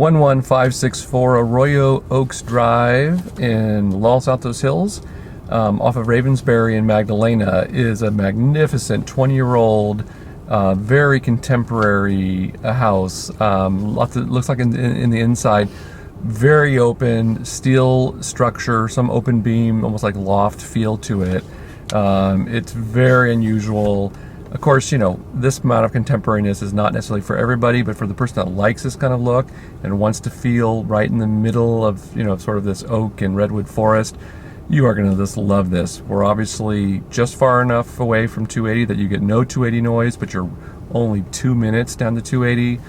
11564 Arroyo Oaks Drive in Los Altos Hills, off of Ravensbury and Magdalena, is a magnificent 20-year-old, very contemporary house. Looks like in the inside, very open, steel structure, some open beam, almost like loft feel to it. It's very unusual. Of course, you know, this amount of contemporariness is not necessarily for everybody, but for the person that likes this kind of look and wants to feel right in the middle of, you know, sort of this oak and redwood forest, you are going to just love this. We're obviously just far enough away from 280 that you get no 280 noise, but you're only 2 minutes down to 280.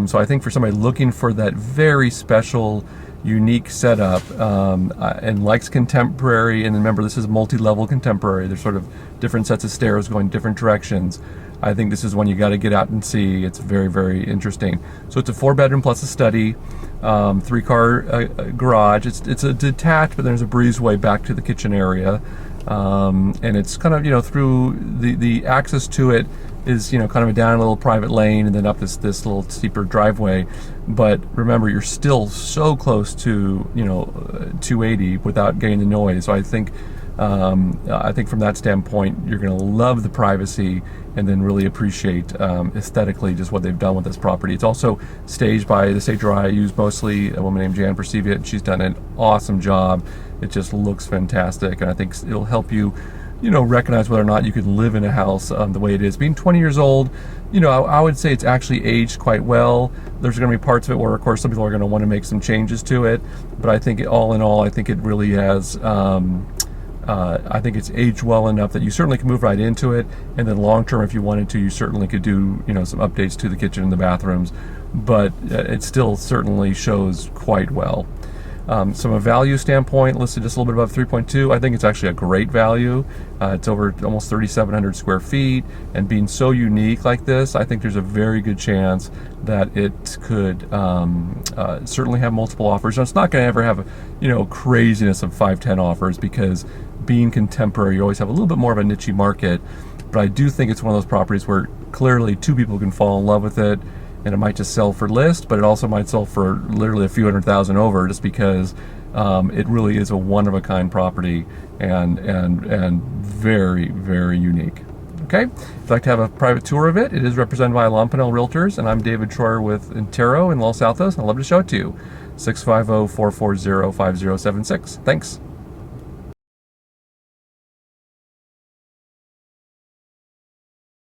So I think for somebody looking for that very special, unique setup, and likes contemporary, and remember this is multi-level contemporary, there's sort of different sets of stairs going different directions, I think this is one you got to get out and see. It's very, very interesting. So it's a 4-bedroom plus a study, 3-car garage. It's a detached, but there's a breezeway back to the kitchen area, and it's kind of, you know, through the access to it is, you know, kind of down a little private lane and then up this little steeper driveway. But remember, you're still so close to, you know, 280 without getting the noise. So I think from that standpoint, you're going to love the privacy and then really appreciate aesthetically just what they've done with this property. It's also staged by the stager I use mostly, a woman named Jan Perceviat. She's done an awesome job. It just looks fantastic, and I think it'll help you, you know, recognize whether or not you can live in a house the way it is. Being 20 years old, you know, I would say it's actually aged quite well. There's going to be parts of it where, of course, some people are going to want to make some changes to it, but I think all in all, I think it really has. I think it's aged well enough that you certainly can move right into it, and then long term, if you wanted to, you certainly could do, you know, some updates to the kitchen and the bathrooms, but it still certainly shows quite well. From a value standpoint, listed just a little bit above 3.2. I think it's actually a great value. It's over almost 3,700 square feet, and being so unique like this, I think there's a very good chance that it could certainly have multiple offers. Now, it's not going to ever have, you know, craziness of 5-10 offers, because being contemporary, you always have a little bit more of a niche market. But I do think it's one of those properties where clearly 2 people can fall in love with it, and it might just sell for list, but it also might sell for literally a few $100,000 over, just because it really is a one-of-a-kind property and very, very unique. Okay, if you'd like to have a private tour of it, it is represented by Lompanel Realtors, and I'm David Troyer with Intero in Los Altos, and I'd love to show it to you. 650-440-5076. Thanks.